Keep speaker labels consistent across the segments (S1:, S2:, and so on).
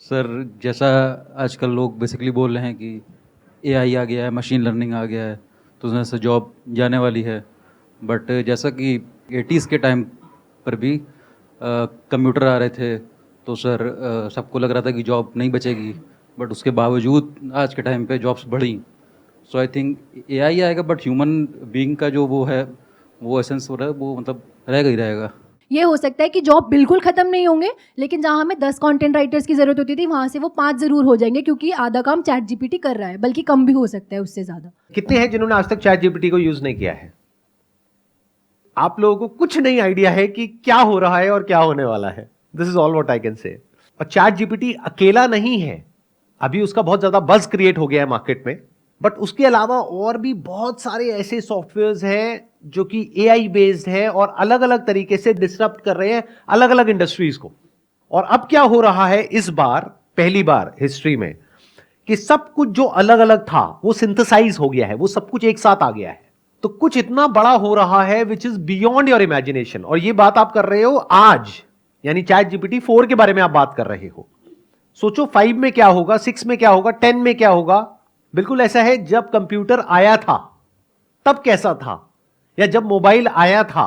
S1: Sir, जैसा आजकल लोग बेसिकली बोल रहे हैं कि एआई आ गया है, मशीन लर्निंग आ गया है, तो उसमें से जॉब जाने वाली है। बट जैसा कि 80s के टाइम पर भी कंप्यूटर आ रहे थे, तो सर सबको लग रहा था कि जॉब नहीं बचेगी। बट उसके बावजूद आज के टाइम पे जॉब्स बढ़ी। सो आई थिंक एआई आएगा, बट ह्यूमन बीइंग का जो वो है, वो एसेंस हो रहा है, वो मतलब रहेगा ही रहेगा।
S2: ये हो सकता है कि जॉब बिल्कुल खत्म नहीं होंगे, लेकिन जहां हमें 10 कंटेंट राइटर्स की जरूरत होती थी वहां से वो 5 जरूर हो जाएंगे, क्योंकि आधा काम चैट जीपीटी कर रहा है, बल्कि कम भी हो सकता है उससे ज्यादा।
S3: कितने हैं जिन्होंने आज तक चैट जीपीटी को यूज नहीं किया है? आप लोगों को कुछ नहीं आइडिया है कि क्या हो रहा है और क्या होने वाला है। This is all what I can say. और चैट जीपीटी अकेला नहीं है, अभी उसका बहुत ज्यादा बज क्रिएट हो गया है मार्केट में, बट उसके अलावा और भी बहुत सारे ऐसे सॉफ्टवेयर्स हैं जो कि एआई बेस्ड है और अलग अलग तरीके से डिसरप्ट कर रहे हैं अलग अलग इंडस्ट्रीज को। और अब क्या हो रहा है इस बार, पहली बार हिस्ट्री में, कि सब कुछ जो अलग अलग था वो सिंथेसाइज हो गया है, वो सब कुछ एक साथ आ गया है। तो कुछ इतना बड़ा हो रहा है which is beyond your imagination. और ये बात आप कर रहे हो आज, यानी चैट जीपीटी 4 के बारे में आप बात कर रहे हो। सोचो 5 में क्या होगा, 6 में क्या होगा, 10 में क्या होगा। बिल्कुल ऐसा है, जब कंप्यूटर आया था तब कैसा था, या जब मोबाइल आया था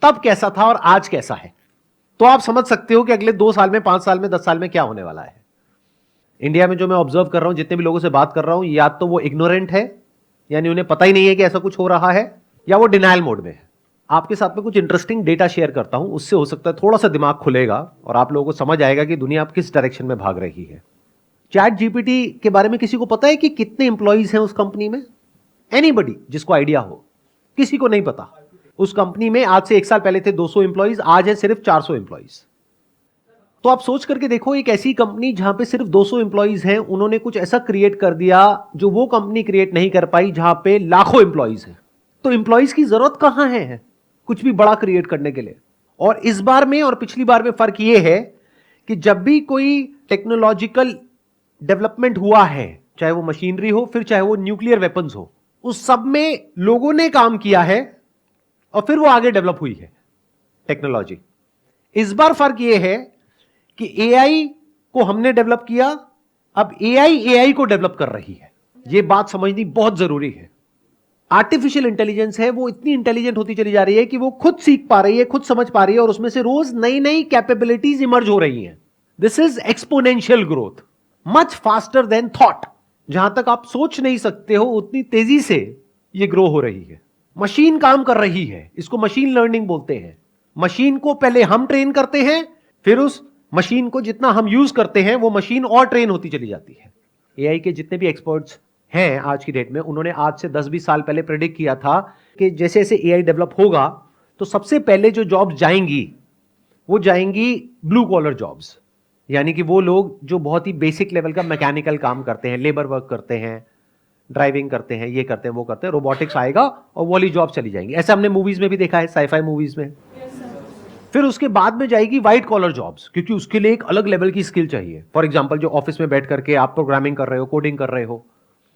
S3: तब कैसा था, और आज कैसा है। तो आप समझ सकते हो कि अगले 2 साल में, 5 साल में, 10 साल में क्या होने वाला है। इंडिया में जो मैं ऑब्जर्व कर रहा हूं, जितने भी लोगों से बात कर रहा हूं, या तो वो इग्नोरेंट है, यानी उन्हें पता ही नहीं है कि ऐसा कुछ हो रहा है, या वो डिनायल मोड में है। आपके साथ में कुछ इंटरेस्टिंग डेटा शेयर करता हूं, उससे हो सकता है थोड़ा सा दिमाग खुलेगा और आप लोगों को समझ आएगा कि दुनिया अब किस डायरेक्शन में भाग रही है। चैट जीपीटी के बारे में किसी को पता है कि कितने इंप्लॉइज हैं उस कंपनी में? एनीबडी जिसको आइडिया हो? किसी को नहीं पता। उस कंपनी में आज से 1 साल पहले थे 200 इंप्लॉइज, आज है सिर्फ 400 इंप्लॉइज। तो आप सोच करके देखो, एक ऐसी कंपनी जहां पे सिर्फ 200 इंप्लॉइज हैं, उन्होंने कुछ ऐसा क्रिएट कर दिया जो वो कंपनी क्रिएट नहीं कर पाई जहां पे लाखों इंप्लॉइज हैं। तो इंप्लॉइज की जरूरत कहां है कुछ भी बड़ा क्रिएट करने के लिए। और इस बार में और पिछली बार में फर्क यह है कि जब भी कोई टेक्नोलॉजिकल डेवलपमेंट हुआ है, चाहे वो मशीनरी हो, फिर चाहे वो न्यूक्लियर वेपन्स हो, उस सब में लोगों ने काम किया है और फिर वो आगे डेवलप हुई है टेक्नोलॉजी। इस बार फर्क यह है कि एआई को हमने डेवलप किया, अब एआई को डेवलप कर रही है। यह बात समझनी बहुत जरूरी है। आर्टिफिशियल इंटेलिजेंस है, वो इतनी इंटेलिजेंट होती चली जा रही है कि वो खुद सीख पा रही है, खुद समझ पा रही है, और उसमें से रोज नई नई कैपेबिलिटीज इमर्ज हो रही हैं। This is exponential growth, much faster than thought. जहां तक आप सोच नहीं सकते हो उतनी तेजी से ये ग्रो हो रही है। मशीन काम कर रही है, इसको मशीन लर्निंग बोलते हैं। मशीन को पहले हम ट्रेन करते हैं, फिर उस मशीन को जितना हम यूज करते हैं वो मशीन और ट्रेन होती चली जाती है। एआई के जितने भी एक्सपर्ट्स हैं आज की डेट में, उन्होंने आज से 10-20 साल पहले प्रेडिक्ट किया था कि जैसे जैसे एआई डेवलप होगा तो सबसे पहले जो जॉब्स जाएंगी वो जाएंगी ब्लू कॉलर जॉब्स, यानी कि वो लोग जो बहुत ही बेसिक लेवल का मैकेनिकल काम करते हैं, लेबर वर्क करते हैं, ड्राइविंग करते हैं, ये करते हैं, वो करते हैं। रोबोटिक्स आएगा और वो वाली जॉब चली जाएंगी। ऐसा हमने मूवीज में भी देखा है, साईफाई मूवीज में। फिर उसके बाद में जाएगी व्हाइट कॉलर जॉब्स, क्योंकि उसके लिए एक अलग लेवल की स्किल चाहिए। फॉर एग्जांपल जो ऑफिस में बैठ करके आप प्रोग्रामिंग कर रहे हो, कोडिंग कर रहे हो।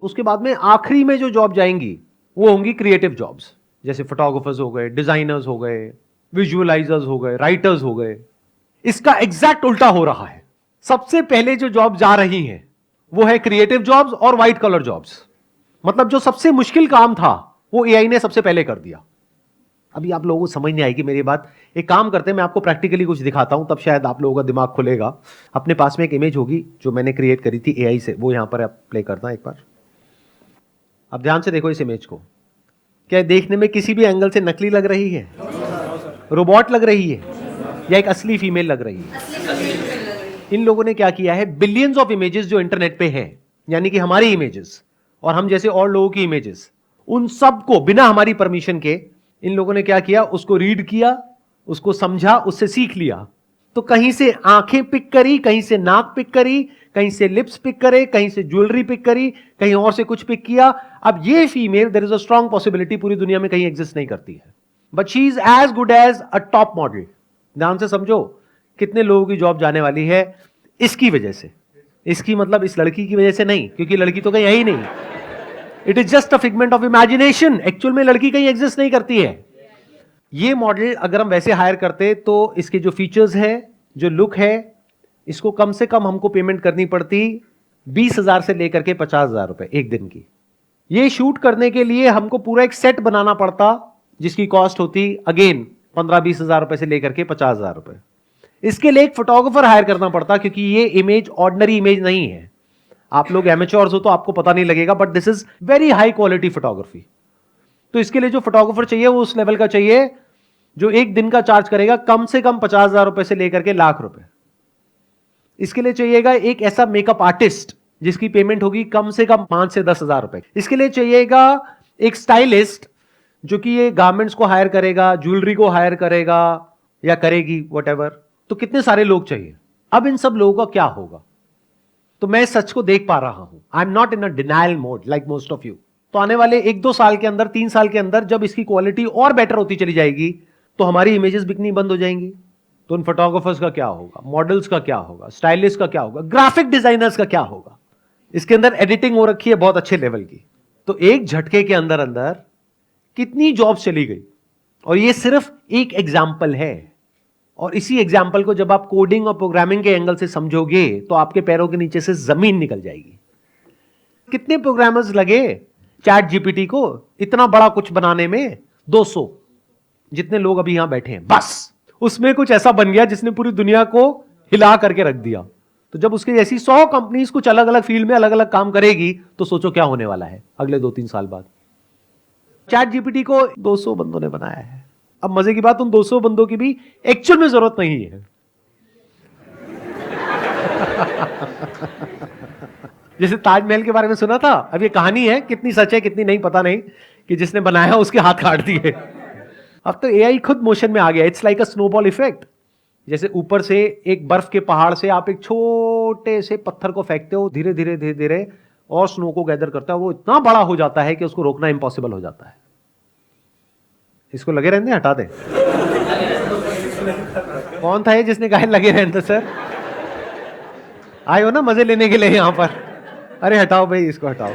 S3: उसके बाद में आखिरी में जो जॉब जाएंगी वो होंगी क्रिएटिव जॉब्स, जैसे फोटोग्राफर्स हो गए, डिजाइनर्स हो गए, विजुअलाइजर्स हो गए, राइटर्स हो गए। इसका एग्जैक्ट उल्टा हो रहा है। सबसे पहले जो जॉब जा रही हैं वो है क्रिएटिव जॉब्स और व्हाइट कॉलर जॉब्स। मतलब जो सबसे मुश्किल काम था वो एआई ने सबसे पहले कर दिया। अभी आप लोगों को समझ नहीं आएगी मेरी बात। एक काम करते हैं, मैं आपको प्रैक्टिकली कुछ दिखाता हूं, तब शायद आप लोगों का दिमाग खुलेगा। अपने पास में एक इमेज होगी जो मैंने क्रिएट करी थी एआई से, वो यहां पर आप प्ले करना एक बार। अब ध्यान से देखो इस इमेज को। क्या देखने में किसी भी एंगल से नकली लग रही है, रोबोट लग रही है, या एक असली फीमेल लग रही है? इन लोगों ने क्या किया है, बिलियंस ऑफ इमेजेस जो इंटरनेट पे हैं, यानी कि हमारी इमेजेस और हम जैसे और लोगों की इमेजेस, उन सब को बिना हमारी परमिशन के इन लोगों ने क्या किया, उसको रीड किया, उसको समझा, उससे सीख लिया। तो कहीं से आंखें पिक करी, कहीं से नाक पिक करी, कहीं से लिप्स पिक करे, कहीं से ज्वेलरी पिक करी, कहीं और से कुछ पिक किया। अब ये female, there is a strong possibility, पूरी दुनिया में कहीं एग्जिस्ट नहीं करती है, but she is as good as a top model. ध्यान से समझो कितने लोगों की जॉब जाने वाली है इसकी वजह से। इसकी मतलब इस लड़की की वजह से नहीं, क्योंकि लड़की तो कहीं है ही नहीं। It is just a figment of imagination. Actual में लड़की कहीं एग्जिस्ट नहीं करती है। ये मॉडल अगर हम वैसे हायर करते तो इसके जो फीचर्स है, जो लुक है, इसको कम से कम हमको पेमेंट करनी पड़ती 20,000 से लेकर के 50,000 रुपए एक दिन की। ये शूट करने के लिए हमको पूरा एक सेट बनाना पड़ता जिसकी कॉस्ट होती अगेन 15-20,000 रुपए से लेकर के 50,000 रुपए। इसके लिए एक फोटोग्राफर हायर करना पड़ता क्योंकि ये इमेज ऑर्डिनरी इमेज नहीं है। आप लोग एमेच्योर्स हो तो आपको पता नहीं लगेगा, but this is very high quality photography. तो इसके लिए जो फोटोग्राफर चाहिए वो उस लेवल का चाहिए जो एक दिन का चार्ज करेगा कम से कम 50,000 रुपए से लेकर के लाख रुपए। इसके लिए चाहिएगा एक ऐसा मेकअप आर्टिस्ट जिसकी पेमेंट होगी कम से कम 5 से 10,000 रुपए। इसके लिए चाहिएगा एक स्टाइलिस्ट जो कि ये गारमेंट्स को हायर करेगा, ज्वेलरी को हायर करेगा या करेगी व्हाटएवर। तो कितने सारे लोग चाहिए। अब इन सब लोगों का क्या होगा? तो मैं सच को देख पा रहा हूं। I am not in a denial mode like most of you. तो आने वाले 1-2 साल के अंदर, 3 साल के अंदर जब इसकी क्वालिटी और बेटर होती चली जाएगी तो हमारी इमेजेस बिकनी बंद हो जाएंगी। तो उन फोटोग्राफर्स का क्या होगा, मॉडल्स का क्या होगा, स्टाइलिस्ट का क्या होगा, ग्राफिक डिजाइनर्स का क्या होगा? इसके अंदर एडिटिंग हो रखी है बहुत अच्छे लेवल की। तो एक झटके के अंदर अंदर कितनी जॉब्स चली गई। और ये सिर्फ एक एग्जाम्पल है। और इसी एग्जाम्पल को जब आप कोडिंग और प्रोग्रामिंग के एंगल से समझोगे तो आपके पैरों के नीचे से जमीन निकल जाएगी। कितने प्रोग्रामर्स लगे चैट जीपीटी को इतना बड़ा कुछ बनाने में? 200 जितने लोग अभी यहां बैठे हैं, बस उसमें कुछ ऐसा बन गया जिसने पूरी दुनिया को हिला करके रख दिया। तो जब उसके जैसी 100 कंपनीज कुछ अलग अलग फील्ड में अलग अलग काम करेगी तो सोचो क्या होने वाला है अगले 2-3 साल बाद। चैट जीपीटी को 200 बंदों ने बनाया है। अब मजे की बात, उन 200 बंदों की भी एक्चुअल में जरूरत नहीं है। जैसे ताजमहल के बारे में सुना था, अब ये कहानी है, कितनी सच है कितनी नहीं पता नहीं, कि जिसने बनाया उसके हाथ काट दिए। अब तो एआई खुद मोशन में आ गया। It's like a snowball effect. जैसे ऊपर से एक बर्फ के पहाड़ से आप एक छोटे से पत्थर को फेंकते हो, धीरे धीरे धीरे धीरे और स्नो को गैदर करता है, वो इतना बड़ा हो जाता है कि उसको रोकना इम्पॉसिबल हो जाता है। इसको लगे रहने दे, हटा दे। कौन था ये जिसने कहा लगे रहने दे? सर आए हो ना मजे लेने के लिए यहां पर? अरे हटाओ भाई, इसको हटाओ।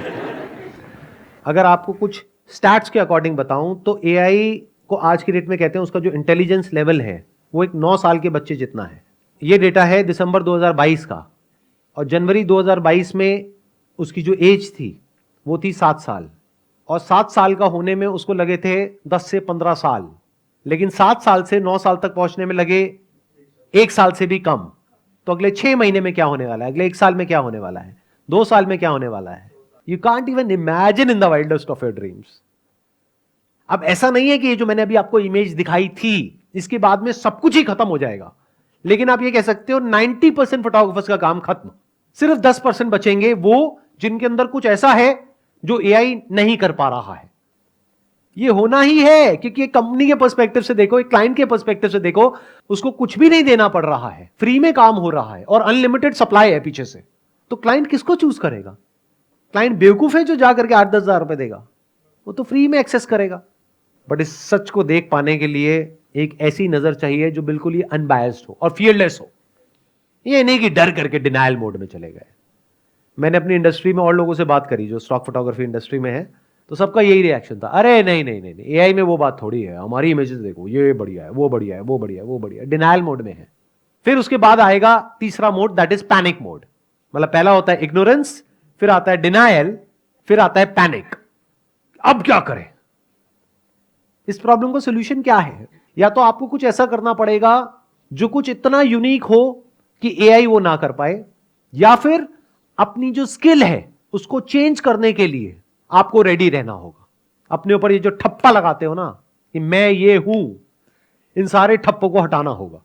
S3: अगर आपको कुछ स्टैट्स के अकॉर्डिंग बताऊं तो एआई को आज की डेट में कहते हैं उसका जो इंटेलिजेंस लेवल है वो एक 9 साल के बच्चे जितना है। ये डेटा है दिसंबर 2022 का, और जनवरी 2022 में उसकी जो एज थी वो थी 7 साल, और 7 साल का होने में उसको लगे थे 10 से 15 साल, लेकिन 7 साल से 9 साल तक पहुंचने में लगे 1 साल से भी कम। तो अगले 6 महीने में क्या होने वाला है, अगले 1 साल में क्या होने वाला है, 2 साल में क्या होने वाला है? You can't even imagine in the wildest of your dreams. अब ऐसा नहीं है कि ये जो मैंने अभी आपको इमेज दिखाई थी इसके बाद में सब कुछ ही खत्म हो जाएगा, लेकिन आप ये कह सकते हो 90% फोटोग्राफर्स का काम खत्म, सिर्फ 10% बचेंगे वो जिनके अंदर कुछ ऐसा है जो एआई नहीं कर पा रहा है। ये होना ही है, क्योंकि एक कंपनी के पर्सपेक्टिव से देखो, एक क्लाइंट के पर्सपेक्टिव से देखो, उसको कुछ भी नहीं देना पड़ रहा है, फ्री में काम हो रहा है और अनलिमिटेड सप्लाई है पीछे से। तो क्लाइंट किसको चूज करेगा? क्लाइंट बेवकूफ है जो जाकर के 8-10 हजार रुपए देगा? वो तो फ्री में एक्सेस करेगा। बट इस सच को देख पाने के लिए एक ऐसी नजर चाहिए जो बिल्कुल ही अनबायस्ड हो और फियरलेस हो। ये नहीं कि डर करके डिनायल मोड में चले गए। मैंने अपनी इंडस्ट्री में और लोगों से बात करी जो स्टॉक फोटोग्राफी इंडस्ट्री में है, तो सबका यही रिएक्शन था, अरे नहीं नहीं नहीं, एआई में वो बात थोड़ी है, हमारी इमेजेस देखो, ये बढ़िया है, वो बढ़िया है, वो बढ़िया है, वो बढ़िया है। डिनायल मोड में है। फिर उसके बाद आएगा तीसरा mode, that is panic mode. मतलब पहला होता है इग्नोरेंस, फिर आता है डिनायल, फिर आता है पैनिक। अब क्या करें? इस प्रॉब्लम का सोल्यूशन क्या है? या तो आपको कुछ ऐसा करना पड़ेगा जो कुछ इतना यूनिक हो कि एआई वो ना कर पाए, या फिर अपनी जो स्किल है उसको चेंज करने के लिए आपको रेडी रहना होगा। अपने ऊपर ये जो ठप्पा लगाते हो ना कि मैं ये हूं, इन सारे ठप्पों को हटाना होगा।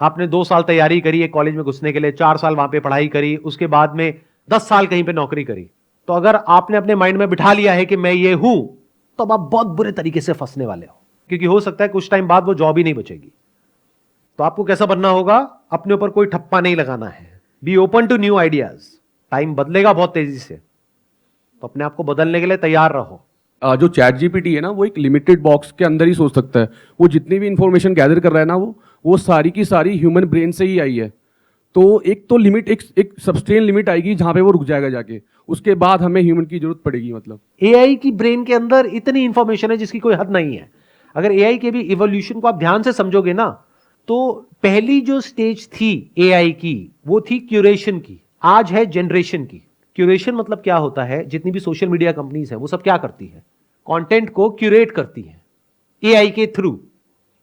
S3: आपने 2 साल तैयारी करी है कॉलेज में घुसने के लिए, 4 साल वहां पे पढ़ाई करी, उसके बाद में 10 साल कहीं पे नौकरी करी। तो अगर आपने अपने माइंड में बिठा लिया है कि मैं ये हूं, तो अब आप बहुत बुरे तरीके से फंसने वाले हो, क्योंकि हो सकता है कुछ टाइम बाद वो जॉब ही नहीं बचेगी। तो आपको कैसा बनना होगा? अपने ऊपर कोई ठप्पा नहीं लगाना है। Be open to new ideas. Time बदलेगा बहुत तेजी से, तो अपने आप को बदलने के लिए तैयार रहो।
S4: जो चैट जीपीटी है ना, वो एक लिमिटेड बॉक्स के अंदर ही सोच सकता है। वो जितनी भी इंफॉर्मेशन गैदर कर रहा है ना, वो सारी की सारी ह्यूमन ब्रेन से ही आई है। तो एक तो लिमिट, एक सबस्टेन लिमिट आएगी जहां पे वो रुक जाएगा जाके, उसके बाद हमें ह्यूमन की जरूरत पड़ेगी। मतलब
S3: एआई की ब्रेन के अंदर इतनी इंफॉर्मेशन है जिसकी कोई हद नहीं है। अगर एआई के भी इवोल्यूशन को आप ध्यान से समझोगे ना, तो पहली जो स्टेज थी एआई की वो थी क्यूरेशन की, आज है जनरेशन की। क्यूरेशन मतलब क्या होता है, जितनी भी सोशल मीडिया कंपनीज है वो सब क्या करती है, कंटेंट को क्यूरेट करती है एआई के थ्रू।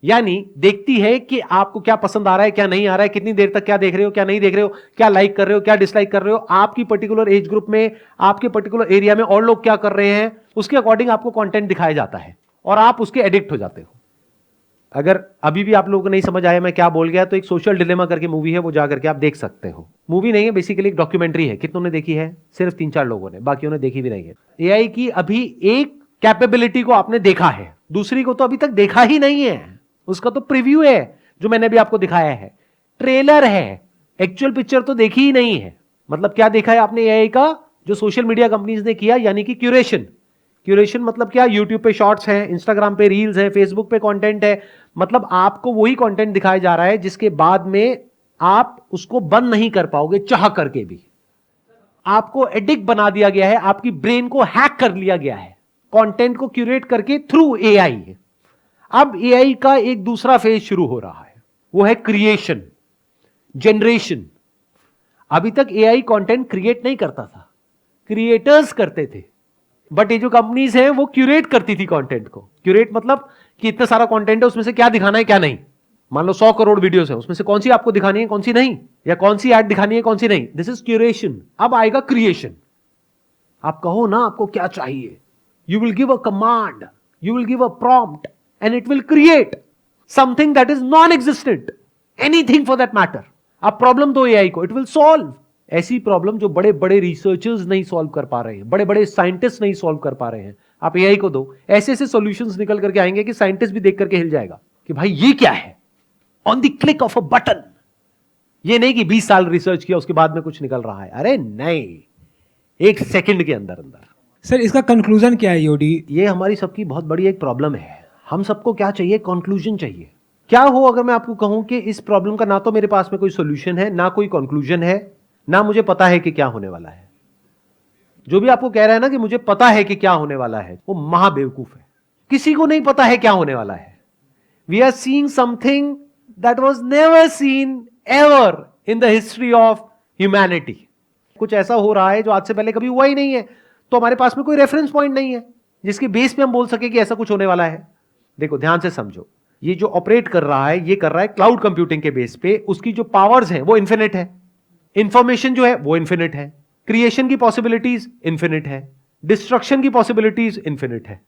S3: यानी देखती है कि आपको क्या पसंद आ रहा है, क्या नहीं आ रहा है, कितनी देर तक क्या देख रहे हो, क्या नहीं देख रहे हो, क्या लाइक कर रहे हो, क्या डिसलाइक कर रहे हो, आपकी पर्टिकुलर एज ग्रुप में, आपके पर्टिकुलर एरिया में और लोग क्या कर रहे हैं, उसके अकॉर्डिंग आपको कंटेंट दिखाया जाता है और आप उसके एडिक्ट हो जाते हो। अगर अभी भी आप लोगों को नहीं समझ आया मैं क्या बोल गया, तो एक सोशल डिलेमा करके मूवी है, वो जा करके आप देख सकते हो। मूवी नहीं है, बेसिकली एक डॉक्यूमेंट्री है। कितनों ने देखी है? सिर्फ 3-4 लोगों ने, बाकियों ने देखी भी नहीं है। एआई की अभी एक कैपेबिलिटी को आपने देखा है, दूसरी को तो अभी तक देखा ही नहीं है। उसका तो प्रीव्यू है जो मैंने भी आपको दिखाया है, ट्रेलर है, एक्चुअल पिक्चर तो देखी ही नहीं है। मतलब क्या देखा है आपने एआई का? जो सोशल मीडिया कंपनीज ने किया, यानी कि क्यूरेशन। क्यूरेशन मतलब क्या? यूट्यूब पे शॉर्ट्स हैं, इंस्टाग्राम पे रील्स है, फेसबुक पे कंटेंट है। मतलब आपको वही कंटेंट दिखाया जा रहा है जिसके बाद में आप उसको बंद नहीं कर पाओगे चाह करके भी। आपको एडिक्ट बना दिया गया है, आपकी ब्रेन को हैक कर लिया गया है कंटेंट को क्यूरेट करके थ्रू एआई। अब एआई का एक दूसरा फेज शुरू हो रहा है, वो है क्रिएशन, जनरेशन। अभी तक एआई कंटेंट क्रिएट नहीं करता था, क्रिएटर्स करते थे। बट ये जो कंपनीज हैं वो क्यूरेट करती थी कंटेंट को। क्यूरेट मतलब कि इतना सारा कंटेंट है, उसमें से क्या दिखाना है क्या नहीं। मान लो 100 करोड़ वीडियोस है, उसमें से कौन सी आपको दिखानी है कौन सी नहीं, या कौन सी ऐड दिखानी है कौन सी नहीं। This is curation. अब आएगा क्रिएशन। आप कहो ना आपको क्या चाहिए, you will give a command, you will give a prompt and it will create something that is non-existent, anything for that matter. अब प्रॉब्लम दो एआई को, it will solve ऐसी प्रॉब्लम जो बड़े बड़े रिसर्चर्स नहीं सॉल्व कर पा रहे हैं, बड़े बड़े साइंटिस्ट नहीं सॉल्व कर पा रहे हैं। आप एआई को दो, ऐसे ऐसे सॉल्यूशंस निकल करके आएंगे कि साइंटिस्ट भी देख करके हिल जाएगा कि भाई ये क्या है, on the click of a button. ये नहीं कि 20 साल रिसर्च किया उसके बाद में कुछ निकल रहा है, अरे नहीं, 1 सेकंड के अंदर अंदर।
S5: सर इसका कंक्लूजन क्या है यूडी?
S3: ये हमारी सबकी बहुत बड़ी एक प्रॉब्लम है। हम सबको क्या चाहिए? कंक्लूजन चाहिए। क्या हो अगर मैं आपको कहूं कि इस प्रॉब्लम का ना तो मेरे पास में कोई सॉल्यूशन है, ना कोई कंक्लूजन है, ना मुझे पता है कि क्या होने वाला है। जो भी आपको कह रहा है ना कि मुझे पता है कि क्या होने वाला है, वो महाबेवकूफ है। किसी को नहीं पता है क्या होने वाला है। We are seeing something that was never seen ever in the history of humanity. कुछ ऐसा हो रहा है जो आज से पहले कभी हुआ ही नहीं है, तो हमारे पास में कोई रेफरेंस पॉइंट नहीं है जिसके बेस पे हम बोल सके कि ऐसा कुछ होने वाला है। देखो ध्यान से समझो, ये जो ऑपरेट कर रहा है ये कर रहा है क्लाउड कंप्यूटिंग के बेस पे। उसकी जो पावर्स हैं वो इन्फिनिट है, इंफॉर्मेशन जो है वो इन्फिनिट है, क्रिएशन की पॉसिबिलिटीज इन्फिनिट है, डिस्ट्रक्शन की पॉसिबिलिटीज इन्फिनिट है।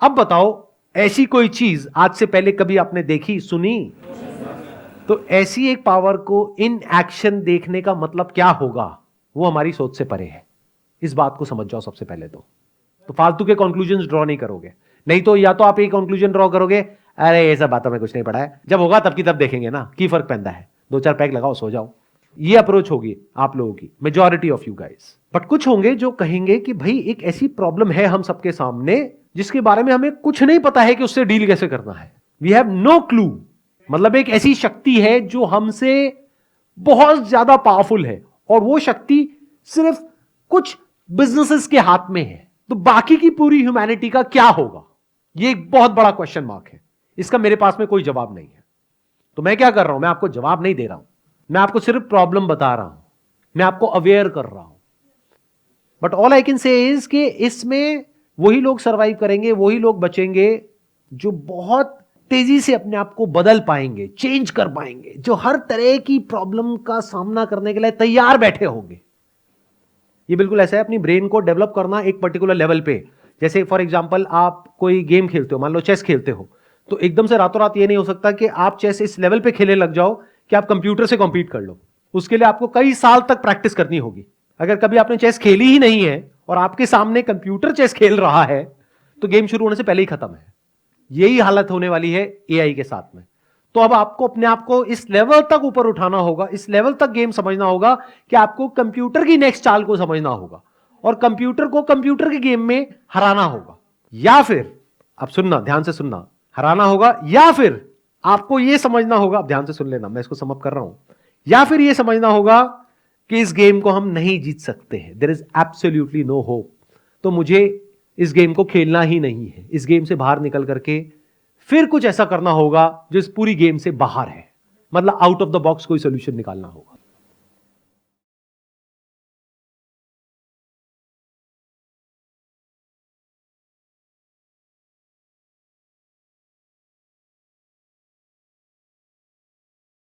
S3: अब बताओ ऐसी कोई चीज आज से पहले कभी आपने देखी सुनी? तो ऐसी एक पावर को इन एक्शन देखने का मतलब क्या होगा, वो हमारी सोच से परे है। इस बात को समझ जाओ सबसे पहले तो फालतू के कंक्लूजन्स ड्रॉ नहीं करोगे। नहीं तो या तो आप एक कंक्लूजन ड्रॉ करोगे, अरे ये सब बातों में कुछ नहीं पड़ा है, जब होगा तब की तब देखेंगे ना, की फर्क पैदा है, 2-4 पैक लगाओ सो जाओ। ये अप्रोच होगी आप लोगों की, majority of you guys. But कुछ होंगे जो कहेंगे कि भाई एक ऐसी प्रॉब्लम है हम सबके सामने जिसके बारे में हमें कुछ नहीं पता है कि उससे डील कैसे करना है। We have no clue. मतलब एक ऐसी शक्ति है जो हमसे बहुत ज्यादा पावरफुल है और वो शक्ति सिर्फ कुछ बिजनेसेस के हाथ में है। तो बाकी की पूरी ह्यूमैनिटी का क्या होगा? ये एक बहुत बड़ा क्वेश्चन मार्क है। इसका मेरे पास में कोई जवाब नहीं है। तो मैं क्या कर रहा हूं? मैं आपको जवाब नहीं दे रहा हूं, मैं आपको सिर्फ प्रॉब्लम बता रहा हूं, मैं आपको अवेयर कर रहा हूं। But all I can say is कि इसमें वही लोग सर्वाइव करेंगे, वही लोग बचेंगे जो बहुत तेजी से अपने आप को बदल पाएंगे, चेंज कर पाएंगे, जो हर तरह की प्रॉब्लम का सामना करने के लिए तैयार बैठे होंगे। ये बिल्कुल ऐसा है अपनी ब्रेन को डेवलप करना एक पर्टिकुलर लेवल पे। जैसे फॉर एग्जांपल आप कोई गेम खेलते हो, मान लो चेस खेलते हो, तो एकदम से रातों रात ये नहीं हो सकता कि आप चेस इस लेवल पे खेलने लग जाओ कि आप कंप्यूटर से कॉम्पीट कर लो। उसके लिए आपको कई साल तक प्रैक्टिस करनी होगी। अगर कभी आपने चेस खेली ही नहीं है और आपके सामने कंप्यूटर चेस खेल रहा है तो गेम शुरू होने से पहले ही खत्म है। यही हालत होने वाली है एआई के साथ में। तो अब आपको अपने आप को इस लेवल तक ऊपर उठाना होगा, इस लेवल तक गेम समझना होगा कि आपको कंप्यूटर की नेक्स्ट चाल को समझना होगा और कंप्यूटर को कंप्यूटर के गेम में हराना होगा। या फिर अब सुनना, ध्यान से सुनना, हराना होगा या फिर आपको यह समझना होगा, अब ध्यान से सुन लेना, मैं इसको समअप कर रहा हूं, या फिर यह समझना होगा कि इस गेम को हम नहीं जीत सकते हैं, there is absolutely no hope. तो मुझे इस गेम को खेलना ही नहीं है, इस गेम से बाहर निकल करके फिर कुछ ऐसा करना होगा जो इस पूरी गेम से बाहर है। मतलब आउट ऑफ द बॉक्स कोई सोल्यूशन निकालना होगा।